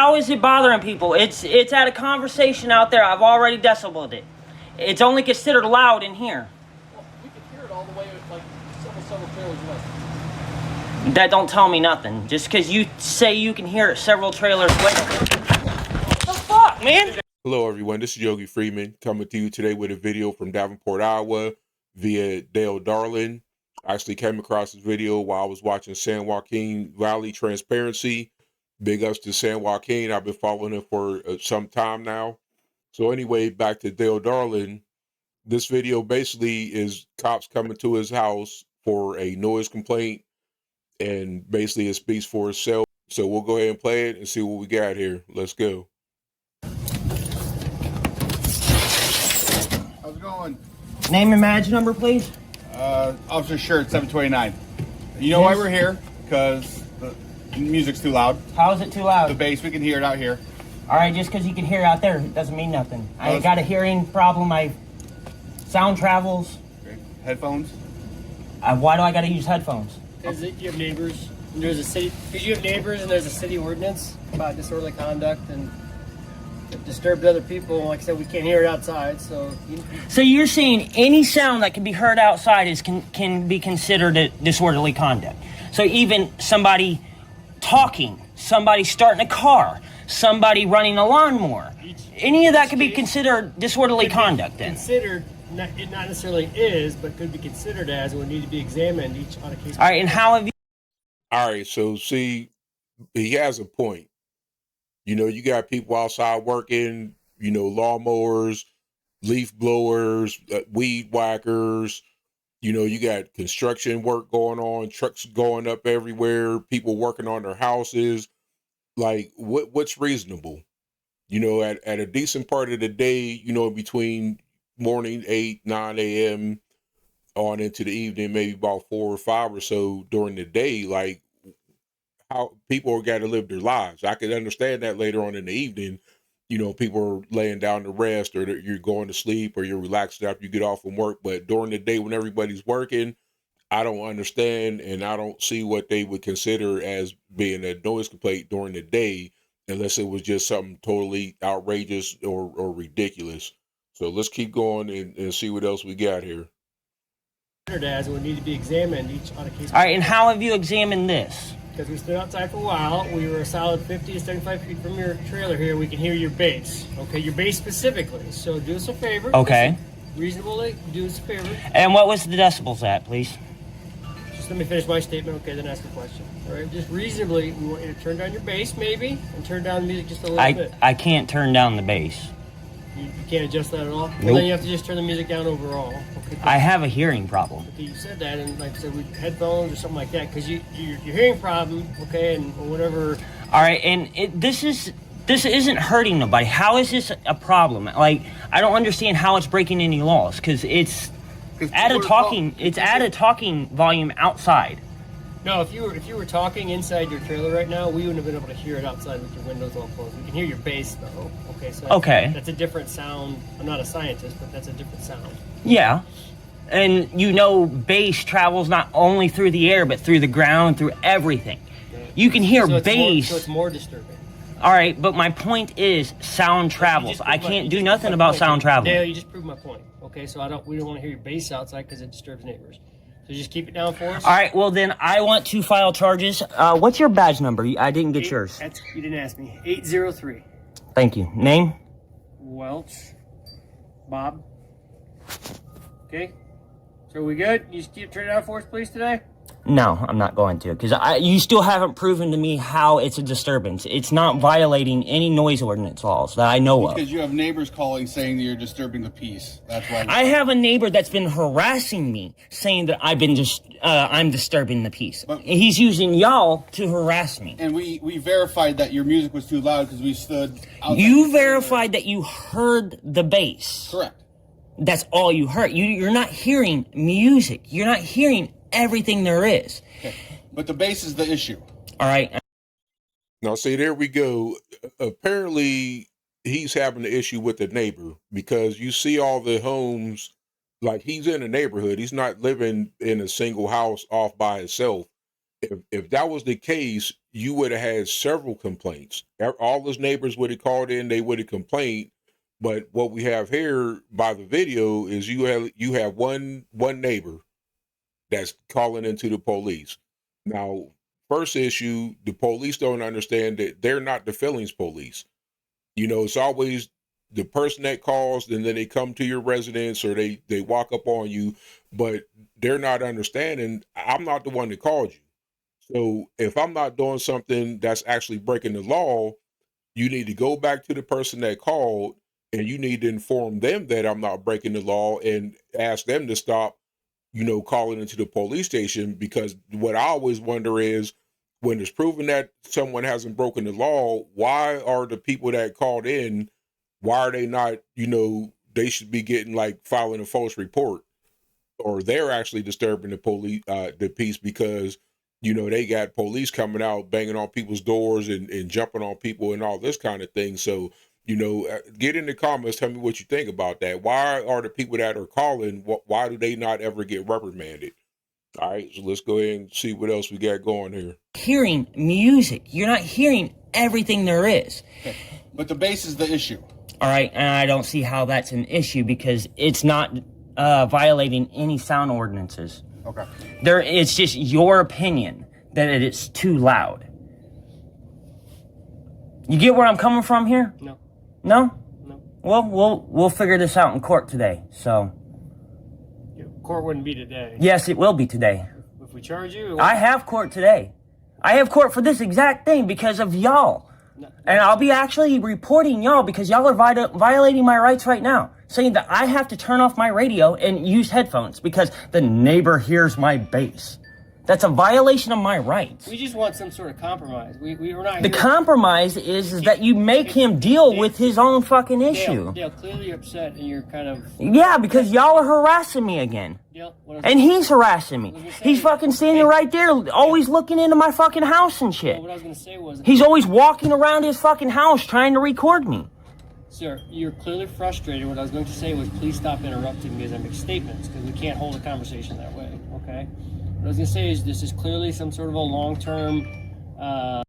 how is it bothering people? It's at a conversation out there. I've already decibeled it. It's only considered loud in here. Well, we can hear it all the way, like several trailers away. That don't tell me nothing. Just because you say you can hear it several trailers away. What the fuck, man? Hello, everyone. This is Yogi Freeman coming to you today with a video from Davenport, Iowa via Dale Darlin. I actually came across this video while I was watching San Joaquin Valley Transparency. Big ups to San Joaquin. I've been following him for some time now. So anyway, back to Dale Darlin. This video basically is cops coming to his house for a noise complaint, and basically it speaks for itself. So we'll go ahead and play it and see what we got here. Let's go. How's it going? Name and badge number, please. Officer Shirt, 729. You know why we're here? Because the music's too loud. How is it too loud? The bass, we can hear it out here. All right, just because you can hear it out there doesn't mean nothing. I got a hearing problem. Sound travels. Okay. Headphones? Why do I got to use headphones? Because you have neighbors, and there's a city. Because you have neighbors, and there's a city ordinance about disorderly conduct and disturbed other people. Like I said, we can't hear it outside, so. So you're saying any sound that can be heard outside can be considered a disorderly conduct. So even somebody talking, somebody starting a car, somebody running a lawnmower, any of that could be considered disorderly conduct then? Considered, it not necessarily is, but could be considered as, and would need to be examined each on a case. All right, and how have you? All right, so see, he has a point. You know, you got people outside working, you know, lawnmowers, leaf blowers, weed whackers. You know, you got construction work going on, trucks going up everywhere, people working on their houses. Like, what's reasonable? You know, at a decent part of the day, you know, between morning 8, 9 a.m. on into the evening, maybe about 4 or 5 or so during the day, like, how people got to live their lives. I could understand that later on in the evening, you know, people are laying down to rest, or you're going to sleep, or you're relaxed after you get off from work. But during the day when everybody's working, I don't understand, and I don't see what they would consider as being a noise complaint during the day, unless it was just something totally outrageous or ridiculous. So let's keep going and see what else we got here. As would need to be examined each on a case. All right, and how have you examined this? Because we stood outside for a while, we were a solid 50 to 75 feet from your trailer here. We can hear your bass, okay? Your bass specifically. So do us a favor. Okay. Reasonably, do us a favor. And what was the decibels at, please? Just let me finish my statement, okay? Then ask a question. All right. Just reasonably, we want you to turn down your bass, maybe, and turn down the music just a little bit. I can't turn down the bass. You can't adjust that at all. Nope. Well, then you have to just turn the music down overall. Okay. I have a hearing problem. Okay, you said that, and like I said, with headphones or something like that, because your hearing problem, okay, and or whatever. All right, and this isn't hurting nobody. How is this a problem? Like, I don't understand how it's breaking any laws, because it's at a talking volume outside. No, if you were talking inside your trailer right now, we wouldn't have been able to hear it outside with your windows all closed. We can hear your bass though. Okay, so that's a different sound. I'm not a scientist, but that's a different sound. Yeah. And you know, bass travels not only through the air, but through the ground, through everything. Yeah. You can hear bass. So it's more disturbing. All right, but my point is sound travels. I can't do nothing about sound traveling. Yeah, you just proved my point. Okay, so we don't want to hear your bass outside because it disturbs neighbors. So just keep it down for us. All right, well then I want to file charges. What's your badge number? I didn't get yours. You didn't ask me. 803. Thank you. Name? Welch. Bob. Okay. So are we good? You just turn it down for us, please, today? No, I'm not going to, because you still haven't proven to me how it's a disturbance. It's not violating any noise ordinance laws that I know of. Because you have neighbors calling saying that you're disturbing the peace. That's why. I have a neighbor that's been harassing me, saying that I'm disturbing the peace. But he's using y'all to harass me. And we verified that your music was too loud because we stood outside. You verified that you heard the bass. Correct. That's all you heard. You're not hearing music. You're not hearing everything there is. Okay. But the bass is the issue. All right. Now, see, there we go. Apparently, he's having an issue with the neighbor, because you see all the homes, like, he's in a neighborhood. He's not living in a single house off by himself. If that was the case, you would have had several complaints. All those neighbors would have called in, they would have complained. But what we have here by the video is you have one neighbor that's calling into the police. Now, first issue, the police don't understand that they're not the feelings police. It's always the person that calls, and then they come to your residence or they walk up on you, but they're not understanding. I'm not the one that called you. So if I'm not doing something that's actually breaking the law, you need to go back to the person that called, and you need to inform them that I'm not breaking the law and ask them to stop, calling into the police station. Because what I always wonder is, when it's proven that someone hasn't broken the law, why are the people that called in, why are they not, they should be getting filing a false report, or they're actually disturbing the police, the peace, because, they got police coming out, banging on people's doors and jumping on people and all this kind of thing. So, get in the comments, tell me what you think about that. Why are the people that are calling, why do they not ever get reprimanded? All right, so let's go ahead and see what else we got going here. Hearing music. You're not hearing everything there is. Okay. But the bass is the issue. All right, and I don't see how that's an issue, because it's not violating any sound ordinances. Okay. It's just your opinion that it's too loud. You get where I'm coming from here? No. No? No. Well, we'll figure this out in court today. So. Yeah, court wouldn't be today. Yes, it will be today. If we charge you, I have court today. I have court for this exact thing because of y'all. No. And I'll be actually reporting y'all, because y'all are violating my rights right now, saying that I have to turn off my radio and use headphones because the neighbor hears my bass. That's a violation of my rights. We just want some sort of compromise. We're not. The compromise is that you make him deal with his own fucking issue. Dale, clearly upset, and you're kind of. Yeah, because y'all are harassing me again. Dale, and he's harassing me. He's fucking standing right there, always looking into my fucking house and shit. What I was going to say was. He's always walking around his fucking house trying to record me. Sir, you're clearly frustrated. What I was going to say was, please stop interrupting me as I make statements, because we can't hold a conversation that way, okay? What I was going to say is, this is clearly some sort of a long-term... Now,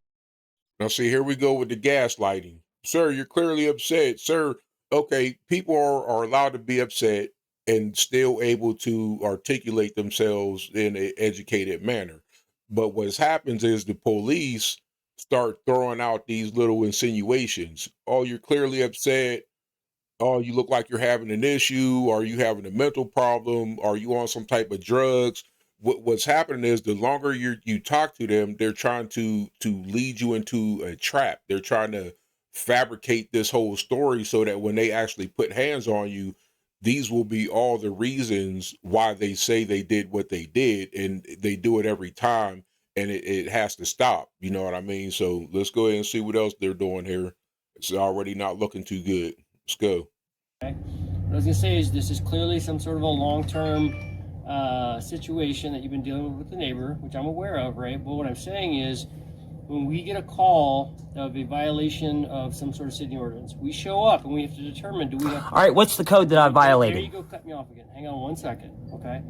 see, here we go with the gaslighting. Sir, you're clearly upset. Sir, okay, people are allowed to be upset and still able to articulate themselves in an educated manner. But what happens is the police start throwing out these little insinuations. Oh, you're clearly upset. Oh, you look like you're having an issue. Are you having a mental problem? Are you on some type of drugs? What's happening is, the longer you talk to them, they're trying to lead you into a trap. They're trying to fabricate this whole story so that when they actually put hands on you, these will be all the reasons why they say they did what they did, and they do it every time, and it has to stop. You know what I mean? So let's go ahead and see what else they're doing here. It's already not looking too good. Let's go. Okay. What I was going to say is, this is clearly some sort of a long-term situation that you've been dealing with the neighbor, which I'm aware of, right? But what I'm saying is, when we get a call of a violation of some sort of city ordinance, we show up and we have to determine, do we have... All right, what's the code that I violated? There you go, cut me off again. Hang on 1 second, okay?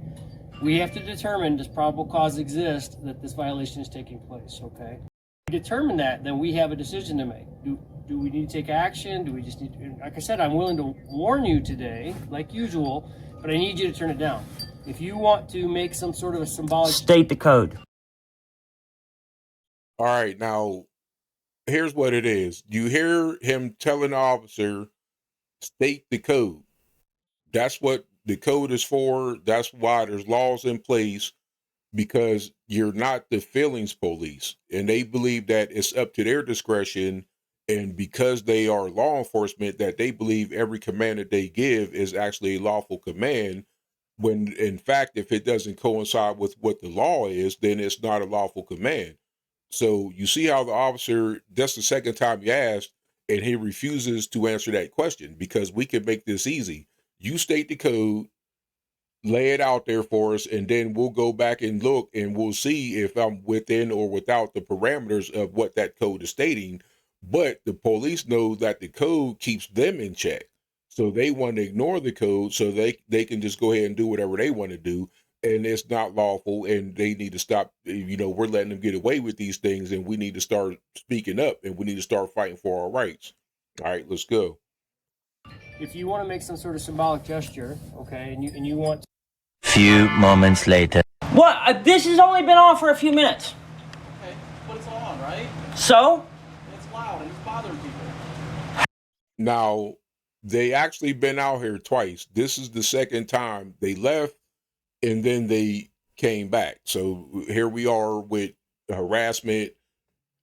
We have to determine, does probable cause exist that this violation is taking place, okay? If we determine that, then we have a decision to make. Do we need to take action? Do we just need to... Like I said, I'm willing to warn you today, like usual, but I need you to turn it down. If you want to make some sort of a symbolic... State the code. All right, now, here's what it is. You hear him telling the officer, state the code. That's what the code is for. That's why there's laws in place, because you're not the feelings police. And they believe that it's up to their discretion, and because they are law enforcement, that they believe every command that they give is actually a lawful command, when in fact, if it doesn't coincide with what the law is, then it's not a lawful command. So you see how the officer, that's the second time you asked, and he refuses to answer that question, because we can make this easy. You state the code, lay it out there for us, and then we'll go back and look, and we'll see if I'm within or without the parameters of what that code is stating. But the police know that the code keeps them in check. So they want to ignore the code so they can just go ahead and do whatever they want to do. and it's not lawful, and they need to stop. You know, we're letting them get away with these things, and we need to start speaking up, and we need to start fighting for our rights. All right, let's go. If you want to make some sort of symbolic gesture, okay, and you want Few moments later. What? This has only been on for a few minutes. Okay, but it's on, right? So? It's loud and it's bothering people. Now, they actually been out here twice. This is the second time they left, and then they came back. So here we are with harassment.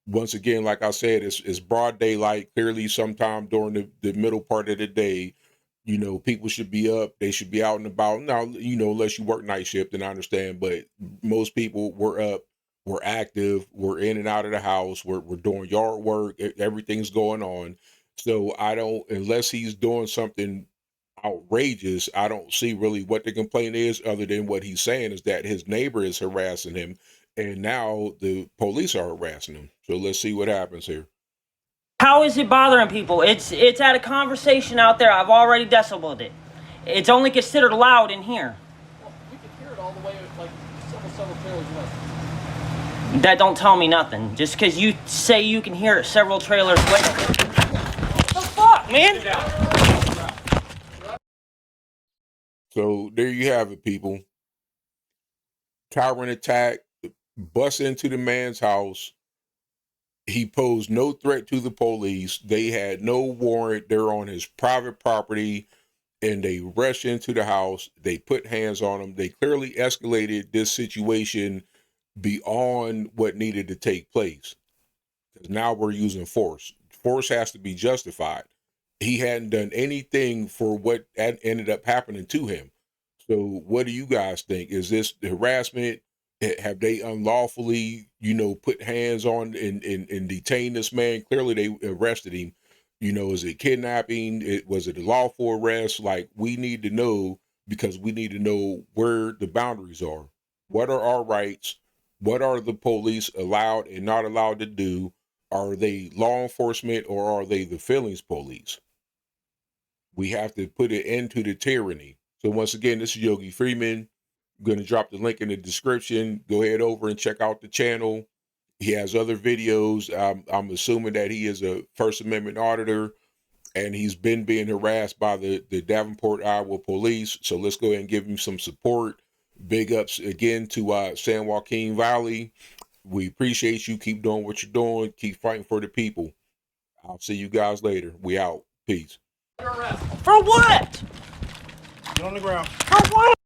Once again, like I said, it's broad daylight. Clearly, sometime during the middle part of the day, you know, people should be up. They should be out and about. Now, you know, unless you work night shift, then I understand. But most people were up, we're active, we're in and out of the house, we're doing yard work, everything's going on. So I don't, unless he's doing something outrageous, I don't see really what the complaint is, other than what he's saying is that his neighbor is harassing him, and now the police are harassing him. So let's see what happens here. How is it bothering people? It's at a conversation out there. I've already decibeled it. It's only considered loud in here. Well, we can hear it all the way, like several trailers away. That don't tell me nothing. Just because you say you can hear it several trailers away. What the fuck, man? So there you have it, people. Tyrant attack, bust into the man's house. He posed no threat to the police. They had no warrant. They're on his private property, and they rushed into the house. They put hands on him. They clearly escalated this situation beyond what needed to take place, because now we're using force. Force has to be justified. He hadn't done anything for what ended up happening to him. So what do you guys think? Is this harassment? Have they unlawfully, you know, put hands on and detained this man? Clearly they arrested him. You know, is it kidnapping? Was it a lawful arrest? Like, we need to know, because we need to know where the boundaries are. What are our rights? What are the police allowed and not allowed to do? Are they law enforcement, or are they the feelings police? We have to put an end to the tyranny. So once again, this is Yogi Freeman. I'm going to drop the link in the description. Go ahead over and check out the channel. He has other videos. I'm assuming that he is a First Amendment auditor, and he's been being harassed by the Davenport, Iowa police. So let's go ahead and give him some support. Big ups again to San Joaquin Valley. We appreciate you. Keep doing what you're doing. Keep fighting for the people. I'll see you guys later. We out. Peace. For what? Get on the ground. For what?